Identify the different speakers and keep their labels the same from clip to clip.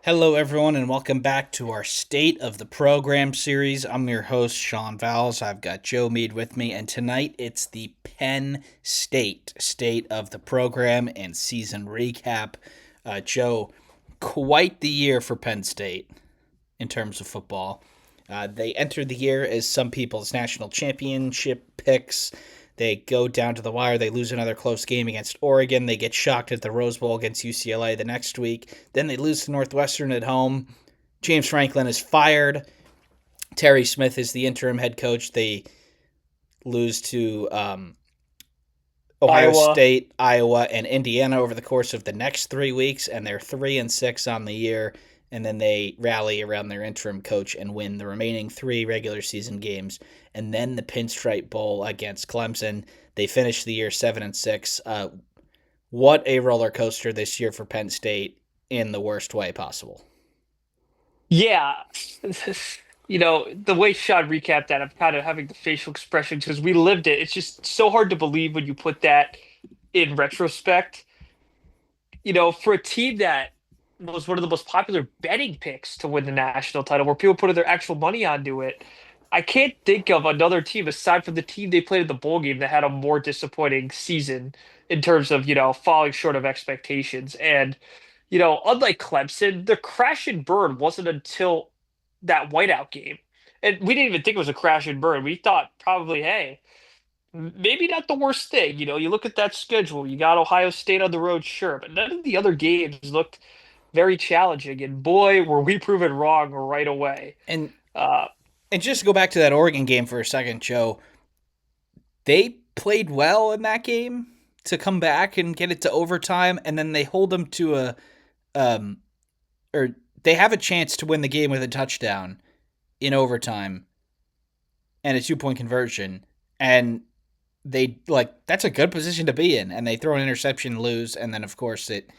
Speaker 1: Hello, everyone, and welcome back to our State of the Program series. I'm your host, Sean Vowells. I've got Joe Meade with me, and tonight it's the Penn State of the Program and season recap. Joe, quite the year for Penn State in terms of football. They entered the year as some people's national championship picks. They go down to the wire. They lose another close game against Oregon. They get shocked at the Rose Bowl against UCLA the next week. Then they lose to Northwestern at home. James Franklin is fired. Terry Smith is the interim head coach. They lose to Ohio
Speaker 2: Iowa.
Speaker 1: State, Iowa, and Indiana over the course of the next 3 weeks, and they're 3-6 on the year. And then they rally around their interim coach and win the remaining three regular season games. And then the Pinstripe Bowl against Clemson. They finish the year 7-6. What a roller coaster this year for Penn State in the worst way possible.
Speaker 2: Yeah. The way Sean recapped that, I'm kind of having the facial expressions because we lived it. It's just so hard to believe when you put that in retrospect. For a team that was one of the most popular betting picks to win the national title, where people put their actual money onto it. I can't think of another team aside from the team they played in the bowl game that had a more disappointing season in terms of, falling short of expectations. And unlike Clemson, the crash and burn wasn't until that whiteout game. And we didn't even think it was a crash and burn. We thought probably, hey, maybe not the worst thing. You look at that schedule, you got Ohio State on the road, sure, but none of the other games looked very challenging. And boy, were we proven wrong right away.
Speaker 1: And
Speaker 2: Uh,
Speaker 1: and just to go back to that Oregon game for a second, Joe, they played well in that game to come back and get it to overtime, and then they hold them to um, or they have a chance to win the game with a touchdown in overtime and a 2 point conversion, and they that's a good position to be in, and they throw an interception, lose, and then of course it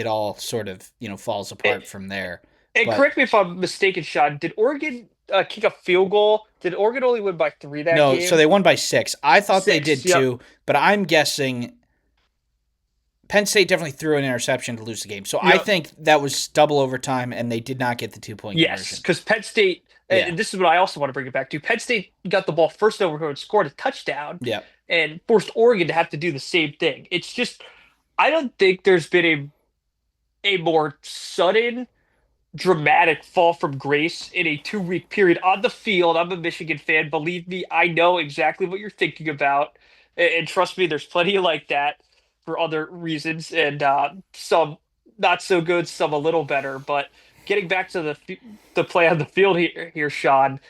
Speaker 1: all sort of falls apart from there.
Speaker 2: And
Speaker 1: But
Speaker 2: correct me if I'm mistaken, Sean. Did Oregon kick a field goal? Did Oregon only win by three that
Speaker 1: no, so
Speaker 2: game?
Speaker 1: they won by 6. I thought they
Speaker 2: Six.
Speaker 1: did
Speaker 2: Yep.
Speaker 1: too, but I'm guessing Penn State definitely threw an interception to lose the game. So I
Speaker 2: Yep.
Speaker 1: think that was double overtime, and they did not get the 2 point
Speaker 2: Yes,
Speaker 1: conversion.
Speaker 2: because Penn State,
Speaker 1: Yeah,
Speaker 2: and this is what I also want to bring it back to. Penn State got the ball first overtime, scored a touchdown,
Speaker 1: yeah,
Speaker 2: and forced Oregon to have to do the same thing. It's just, I don't think there's been a more sudden, dramatic fall from grace in a 2 week period on the field. I'm a Michigan fan. Believe me, I know exactly what you're thinking about. And trust me, there's plenty like that for other reasons, and some not so good, some a little better. But getting back to the play on the field here, Sean,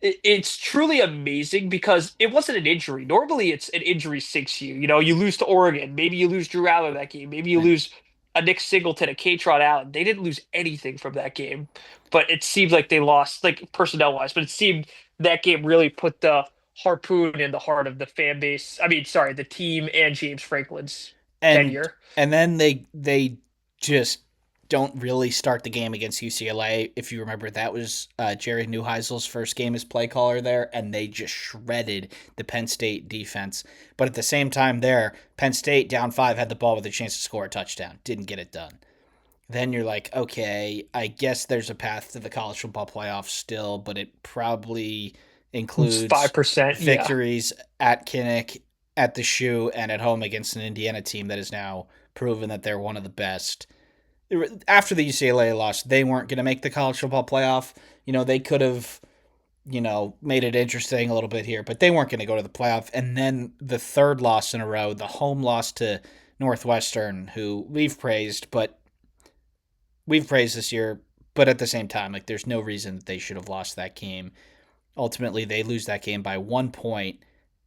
Speaker 2: it's truly amazing because it wasn't an injury. Normally, it's an injury sinks you. You lose to Oregon. Maybe you lose Drew Allen that game. Maybe you lose a Nick Singleton, a Katron Allen. They didn't lose anything from that game, but it seemed like they lost, like personnel wise. But it seemed that game really put the harpoon in the heart of the fan base. I mean, sorry, the team and James Franklin's
Speaker 1: and
Speaker 2: tenure.
Speaker 1: and then they just don't really start the game against UCLA. If you remember, that was Jerry Neuheisel's first game as play caller there, and they just shredded the Penn State defense. But at the same time, there, Penn State down 5 had the ball with a chance to score a touchdown, didn't get it done. Then you're like, okay, I guess there's a path to the college football playoffs still, but it probably
Speaker 2: It's
Speaker 1: includes
Speaker 2: 5%. Yeah.
Speaker 1: victories at Kinnick, at the Shoe, and at home against an Indiana team that has now proven that they're one of the best. After the UCLA loss, they weren't going to make the college football playoff. They could have, made it interesting a little bit here, but they weren't going to go to the playoff. And then the third loss in a row, the home loss to Northwestern, who we've praised this year, but at the same time, there's no reason that they should have lost that game. Ultimately, they lose that game by 1 point,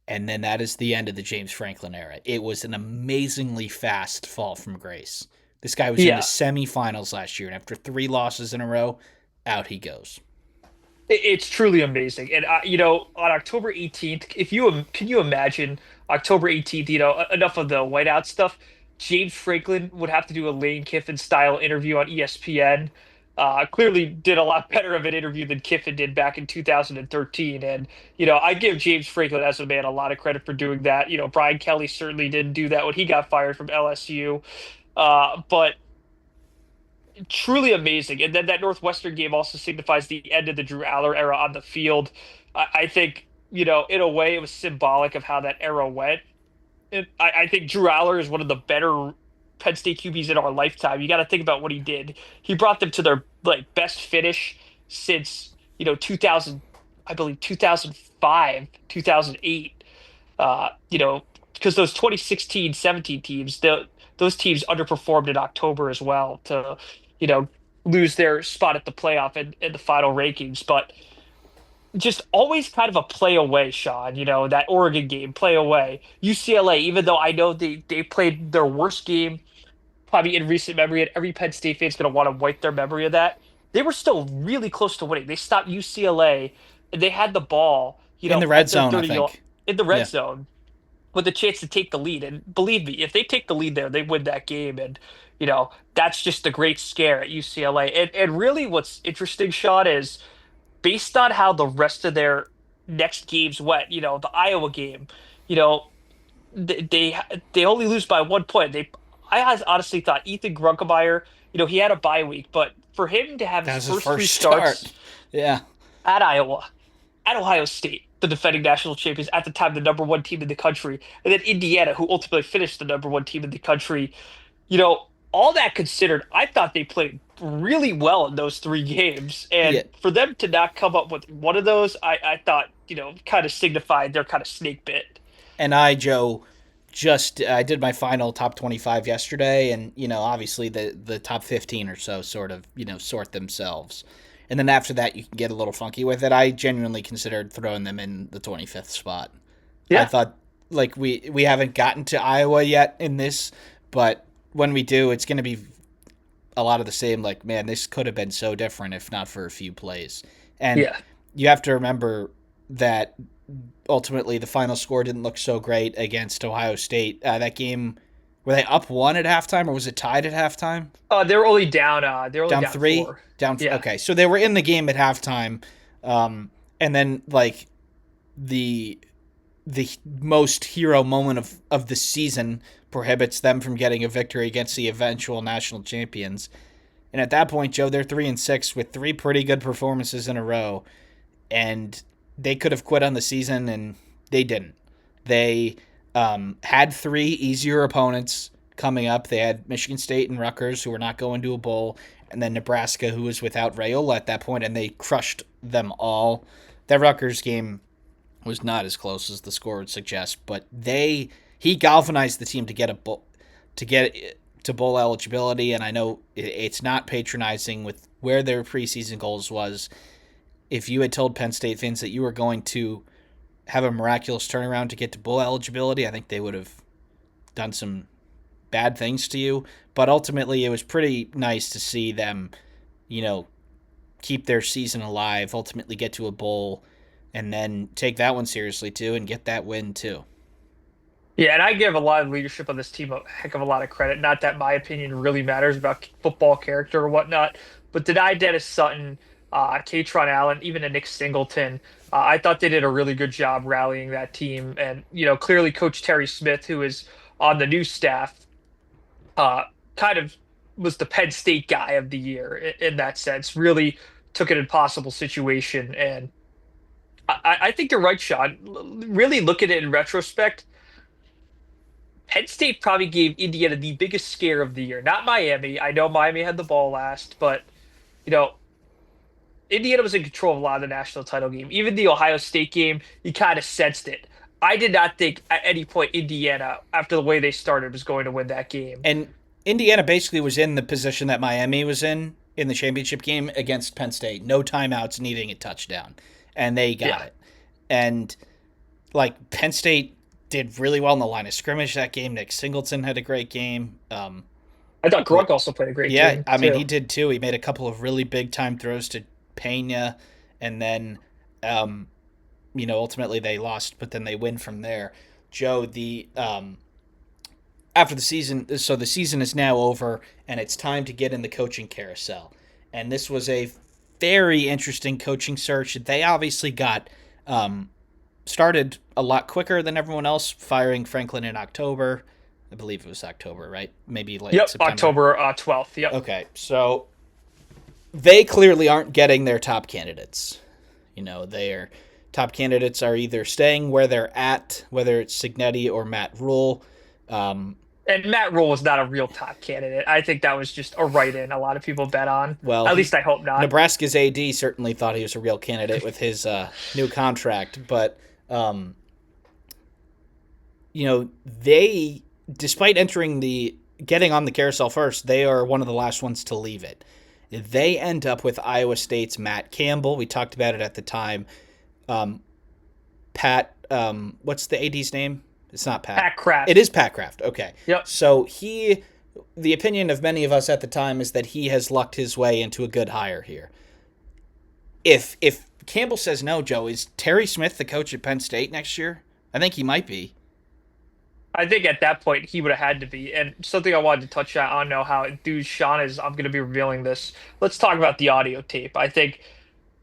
Speaker 1: and then that is the end of the James Franklin era. It was an amazingly fast fall from grace. This guy was in the
Speaker 2: Yeah.
Speaker 1: semifinals last year, and after 3 losses in a row, out he goes.
Speaker 2: It's truly amazing. And on October 18th, if you can you imagine October 18th, enough of the whiteout stuff, James Franklin would have to do a Lane Kiffin style interview on ESPN. Clearly did a lot better of an interview than Kiffin did back in 2013. And, I give James Franklin as a man a lot of credit for doing that. Brian Kelly certainly didn't do that when he got fired from LSU. But truly amazing. And then that Northwestern game also signifies the end of the Drew Aller era on the field. I think, in a way, it was symbolic of how that era went. And I think Drew Aller is one of the better Penn State QBs in our lifetime. You got to think about what he did. He brought them to their like best finish since 2000, I believe 2005, 2008. Because those 2016-17 teams, those teams underperformed in October as well to you know lose their spot at the playoff and the final rankings. But just always kind of a play away, Sean. That Oregon game, play away. UCLA, even though I know they played their worst game probably in recent memory, and every Penn State fan's going to want to wipe their memory of that. They were still really close to winning. They stopped UCLA, and they had the ball,
Speaker 1: In the red
Speaker 2: at their
Speaker 1: zone, I
Speaker 2: 30
Speaker 1: think.
Speaker 2: in the red
Speaker 1: Yeah.
Speaker 2: zone with a chance to take the lead. And believe me, if they take the lead there, they win that game. And that's just a great scare at UCLA. And really, what's interesting, Sean, is based on how the rest of their next games went, the Iowa game, you know, they only lose by 1 point. I honestly thought Ethan Grunkemeyer, he had a bye week, but for him to have
Speaker 1: That
Speaker 2: his
Speaker 1: was his
Speaker 2: first three
Speaker 1: first start.
Speaker 2: starts
Speaker 1: Yeah.
Speaker 2: at Iowa, at Ohio State, the defending national champions, at the time the number one team in the country, and then Indiana, who ultimately finished the number one team in the country, all that considered, I thought they played really well in those three games.
Speaker 1: Yeah.
Speaker 2: And for them to not come up with one of those, I thought, kind of signified they're kind of snake bit.
Speaker 1: And Joe, just I did my final top 25 yesterday, and obviously the top 15 or so sort of sort themselves, and then after that you can get a little funky with it. I genuinely considered throwing them in the 25th spot. I
Speaker 2: Yeah.
Speaker 1: thought, like, we haven't gotten to Iowa yet in this, but when we do, it's going to be a lot of the same. Like, man, this could have been so different if not for a few plays. And
Speaker 2: Yeah.
Speaker 1: you have to remember that ultimately the final score didn't look so great against Ohio State. That game, were they up one at halftime or was it tied at halftime?
Speaker 2: They're only
Speaker 1: Down
Speaker 2: down
Speaker 1: three?
Speaker 2: four.
Speaker 1: Down.
Speaker 2: Yeah.
Speaker 1: Okay, so they were in the game at halftime, and then like the the most hero moment of the season prohibits them from getting a victory against the eventual national champions. And at that point, Joe, they're 3-6 with three pretty good performances in a row, and they could have quit on the season, and they didn't. They had three easier opponents coming up. They had Michigan State and Rutgers, who were not going to a bowl, and then Nebraska, who was without Rayola at that point, and they crushed them all. That Rutgers game was not as close as the score would suggest, but he galvanized the team to get a bowl, to get to bowl eligibility. And I know it's not patronizing with where their preseason goals was. If you had told Penn State fans that you were going to have a miraculous turnaround to get to bowl eligibility, I think they would have done some bad things to you. But ultimately, it was pretty nice to see them, you know, keep their season alive, ultimately get to a bowl, and then take that one seriously too and get that win too.
Speaker 2: Yeah, and I give a lot of leadership on this team a heck of a lot of credit. Not that my opinion really matters about football character or whatnot, but deny Dennis Sutton, Katron Allen, even a Nick Singleton, I thought they did a really good job rallying that team. And clearly Coach Terry Smith, who is on the new staff, uh, kind of was the Penn State guy of the year in that sense. Really took an impossible situation, and I think you're right, Sean. Really look at it in retrospect. Penn State probably gave Indiana the biggest scare of the year. Not Miami. I know Miami had the ball last, but you know, Indiana was in control of a lot of the national title game. Even the Ohio State game, you kind of sensed it. I did not think at any point Indiana, after the way they started, was going to win that game.
Speaker 1: And Indiana basically was in the position that Miami was in the championship game against Penn State. No timeouts, needing a touchdown, and they got
Speaker 2: Yeah.
Speaker 1: it. And like Penn State did really well in the line of scrimmage that game. Nick Singleton had a great game.
Speaker 2: I thought Gronk also played a great
Speaker 1: Yeah,
Speaker 2: game
Speaker 1: I mean,
Speaker 2: too.
Speaker 1: he did too. He made a couple of really big time throws to Pena, and then, um, ultimately they lost, but then they win from there. Joe, the after the season, so the season is now over, and it's time to get in the coaching carousel. And this was a very interesting coaching search. They obviously got started a lot quicker than everyone else, firing Franklin in October. I believe it was October, right? Maybe late
Speaker 2: Yep,
Speaker 1: September.
Speaker 2: October 12th. Yep.
Speaker 1: Okay, so they clearly aren't getting their top candidates. Their top candidates are either staying where they're at, whether it's Signetti or Matt Rule. Um,
Speaker 2: And Matt Rule was not a real top candidate. I think that was just a write-in. A lot of people bet on.
Speaker 1: well,
Speaker 2: At least I hope not.
Speaker 1: Nebraska's AD certainly thought he was a real candidate with his new contract, but um, they, despite getting on the carousel first, they are one of the last ones to leave it. They end up with Iowa State's Matt Campbell. We talked about it at the time. Pat, what's the AD's name? It's not Pat.
Speaker 2: Pat Kraft.
Speaker 1: It is Pat Kraft. Okay.
Speaker 2: Yep.
Speaker 1: So the opinion of many of us at the time is that he has lucked his way into a good hire here. If Campbell says no, Joe, is Terry Smith the coach at Penn State next year? I think he might be.
Speaker 2: I think at that point he would have had to be. And something I wanted to touch on, I don't know how enthused Sean is. I'm going to be revealing this. Let's talk about the audio tape. I think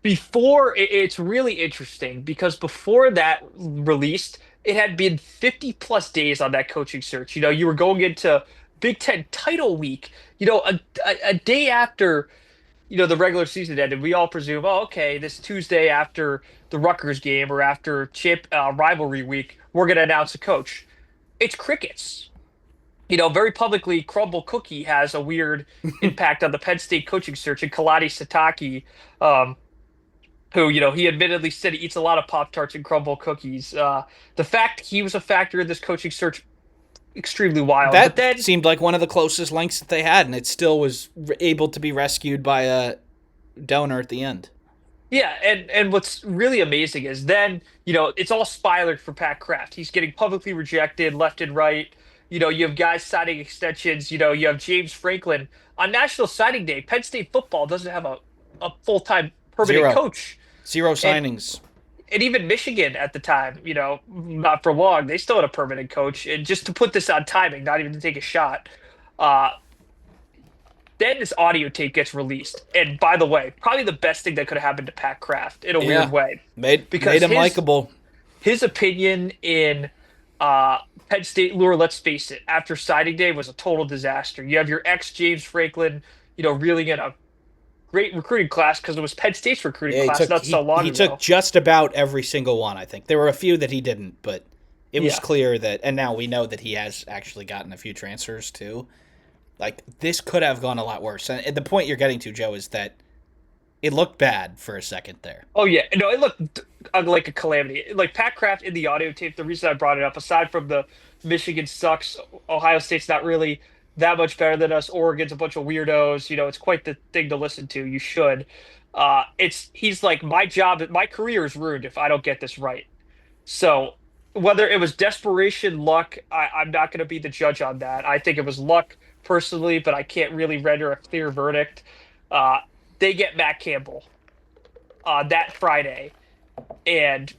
Speaker 2: it's really interesting because before that released, it had been 50 plus days on that coaching search. You were going into Big Ten title week, a day after, the regular season ended. We all presume, oh, okay, this Tuesday after the Rutgers game or after chip rivalry week, we're going to announce a coach. It's crickets. Very publicly, Crumble Cookie has a weird impact on the Penn State coaching search, and Kalani Sataki, who, he admittedly said he eats a lot of Pop Tarts and Crumble cookies. The fact he was a factor in this coaching search, extremely wild. But
Speaker 1: That
Speaker 2: then,
Speaker 1: seemed like one of the closest links that they had, and it still was able to be rescued by a donor at the end.
Speaker 2: yeah, and what's really amazing is then, it's all spiraling for Pat Kraft. He's getting publicly rejected left and right. You have guys signing extensions. You have James Franklin. On National Signing Day, Penn State football doesn't have a full-time permanent
Speaker 1: Zero.
Speaker 2: coach.
Speaker 1: Zero
Speaker 2: And
Speaker 1: signings.
Speaker 2: and even Michigan at the time, not for long, they still had a permanent coach. And just to put this on timing, not even to take a shot, uh, then this audio tape gets released. And by the way, probably the best thing that could have happened to Pat Kraft in a weird
Speaker 1: Yeah.
Speaker 2: way,
Speaker 1: Made
Speaker 2: because
Speaker 1: him
Speaker 2: his
Speaker 1: likable.
Speaker 2: his opinion in uh, Penn State lure, let's face it, after signing day was a total disaster. You have your ex James Franklin, reeling in a great recruiting class because it was Penn State's recruiting
Speaker 1: Yeah,
Speaker 2: class not so long
Speaker 1: he took
Speaker 2: ago.
Speaker 1: just about every single one, I think. There were a few that he didn't, but it was
Speaker 2: Yeah.
Speaker 1: clear that, and now we know that he has actually gotten a few transfers too. Like, this could have gone a lot worse. And the point you're getting to, Joe, is that it looked bad for a second there.
Speaker 2: Oh yeah, no, it looked like a calamity. Like Pat Kraft in the audio tape. The reason I brought it up, aside from the Michigan sucks, Ohio State's not really that much better than us. Oregon's a bunch of weirdos. It's quite the thing to listen to. You should. He's like, my career is ruined if I don't get this right. So whether it was desperation, luck, I'm not going to be the judge on that. I think it was luck personally, but I can't really render a clear verdict. Uh, they get Matt Campbell that Friday. And,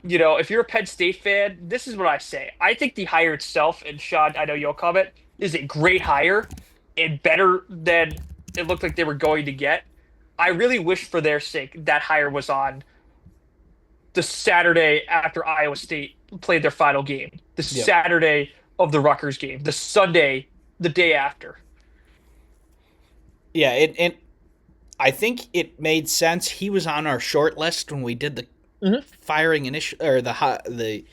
Speaker 2: if you're a Penn State fan, this is what I say. I think the hire itself, and Sean, I know you'll comment, is a great hire and better than it looked like they were going to get. I really wish for their sake that hire was on the Saturday after Iowa State played their final game, the
Speaker 1: Yep.
Speaker 2: Saturday of the Rutgers game, the Sunday, the day after.
Speaker 1: Yeah, and I think it made sense. He was on our short list when we did the
Speaker 2: Mhm.
Speaker 1: firing initial or the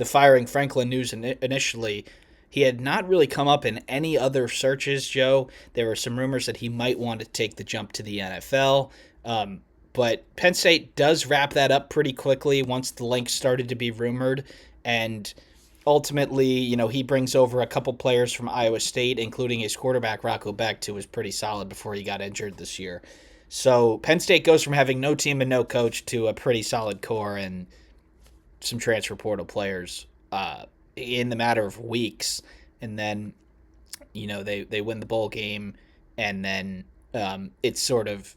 Speaker 1: firing Franklin news initially. He had not really come up in any other searches, Joe. There were some rumors that he might want to take the jump to the NFL. But Penn State does wrap that up pretty quickly once the link started to be rumored. And ultimately, he brings over a couple players from Iowa State, including his quarterback, Rocco Becht, who was pretty solid before he got injured this year. So Penn State goes from having no team and no coach to a pretty solid core and some transfer portal players in the matter of weeks. And then, they win the bowl game, and then it's sort of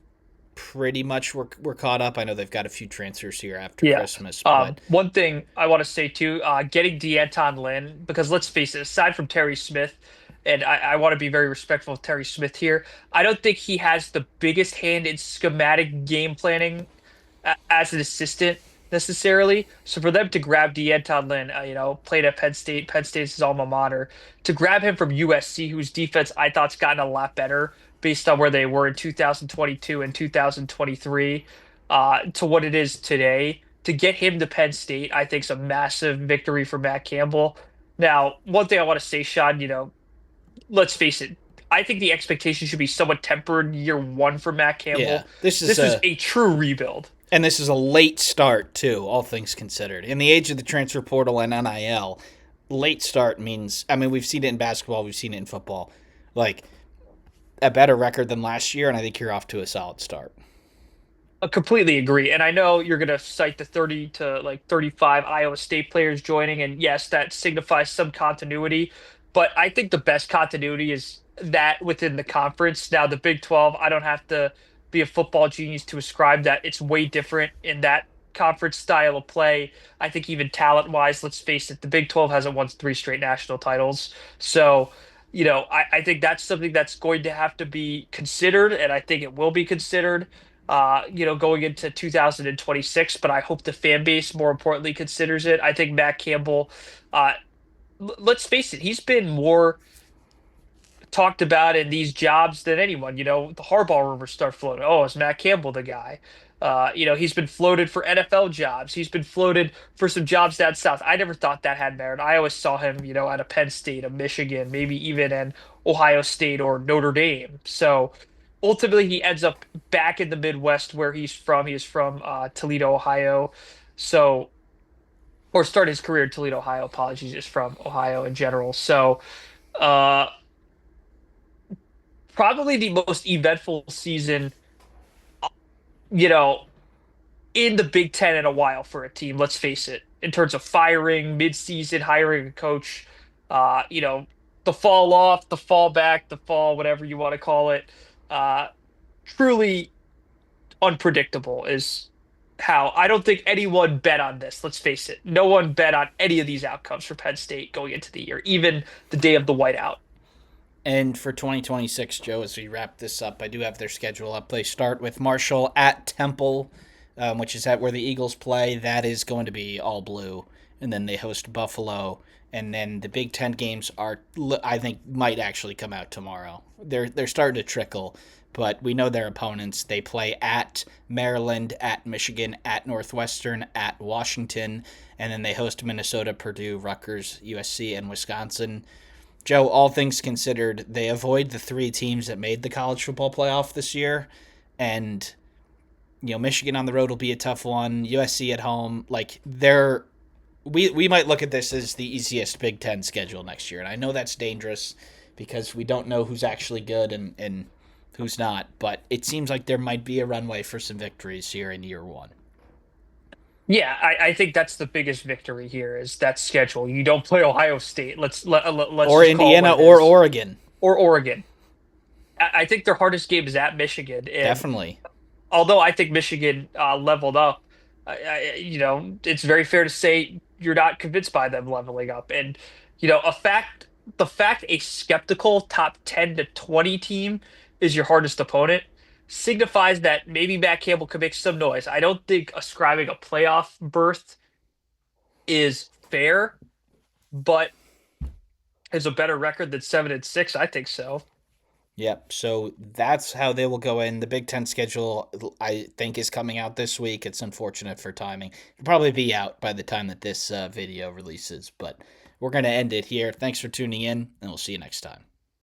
Speaker 1: pretty much we're caught up. I know they've got a few transfers here after
Speaker 2: Yeah.
Speaker 1: Christmas, but
Speaker 2: One thing I want to say too, getting D'Anton Lynn, because let's face it, aside from Terry Smith, and I want to be very respectful of Terry Smith here, I don't think he has the biggest hand in schematic game planning as an assistant. necessarily. So for them to grab D'Anton Lynn, played at Penn State, Penn State's his alma mater, to grab him from USC, whose defense I thought's gotten a lot better based on where they were in 2022 and 2023, to what it is today. To get him to Penn State, I think is a massive victory for Matt Campbell. Now, one thing I want to say, Sean, let's face it, I think the expectation should be somewhat tempered year one for Matt
Speaker 1: Yeah,
Speaker 2: Campbell. This was a true rebuild.
Speaker 1: this is a late start too, all things considered. In the age of the transfer portal and NIL, late start means, I mean, we've seen it in basketball, we've seen it in football. Like a better record than last year, and I think you're off to a solid start.
Speaker 2: I completely agree. And I know you're going to cite the 30 to like 35 Iowa State players joining. And yes, that signifies some continuity. But I think the best continuity is that within the conference. Now, the Big 12, I don't have to be a football genius to ascribe that it's way different in that conference style of play. I think even talent wise, let's face it, the Big 12 hasn't won three straight national titles. So, I think that's something that's going to have to be considered. And I think it will be considered going into 2026, but I hope the fan base more importantly considers it. I think Matt Campbell, uh, let's face it, he's been more talked about in these jobs than anyone. The Harbaugh rumors start floating. Oh, is Matt Campbell the guy? He's been floated for NFL jobs. He's been floated for some jobs down south. I never thought that had merit. I always saw him, at a Penn State, a Michigan, maybe even an Ohio State or Notre Dame. So ultimately, he ends up back in the Midwest where he's from. He is from Toledo, Ohio. So, or started his career in Toledo, Ohio. Apologies, just from Ohio in general. So, uh, probably the most eventful season, you know, in the Big Ten in a while for a team, let's face it, in terms of firing, midseason, hiring a coach, uh, you know, the fall off, the fall back, the fall, whatever you want to call it. Uh, Truly unpredictable is how I don't think anyone bet on this. Let's face it. No one bet on any of these outcomes for Penn State going into the year, even the day of the whiteout.
Speaker 1: And for 2026, Joe, as we wrap this up, I do have their schedule up. They start with Marshall at Temple, which is at where the Eagles play. That is going to be all blue. And then they host Buffalo. And then the Big Ten games are, I think, might actually come out tomorrow. They're starting to trickle, but we know their opponents. They play at Maryland, at Michigan, at Northwestern, at Washington, and then they host Minnesota, Purdue, Rutgers, USC, and Wisconsin. Joe, all things considered, they avoid the three teams that made the college football playoff this year. And, Michigan on the road will be a tough one. USC at home, like, we might look at this as the easiest Big Ten schedule next year. And I know that's dangerous because we don't know who's actually good and who's not. But it seems like there might be a runway for some victories here in year one.
Speaker 2: Yeah, I think that's the biggest victory here is that schedule. You don't play Ohio State. Let's
Speaker 1: Or
Speaker 2: just call it what
Speaker 1: Indiana
Speaker 2: it
Speaker 1: or
Speaker 2: is.
Speaker 1: Oregon.
Speaker 2: Or Oregon. I think their hardest game is at Michigan, and
Speaker 1: Definitely.
Speaker 2: although I think Michigan leveled up, it's very fair to say you're not convinced by them leveling up. And the fact a skeptical top 10 to 20 team is your hardest opponent signifies that maybe Matt Campbell could make some noise. I don't think ascribing a playoff berth is fair, but is a better record than 7-6. I think so.
Speaker 1: Yep. So that's how they will go in. The Big Ten schedule, I think, is coming out this week. It's unfortunate for timing. It'll probably be out by the time that this video releases, but we're going to end it here. Thanks for tuning in, and we'll see you next time.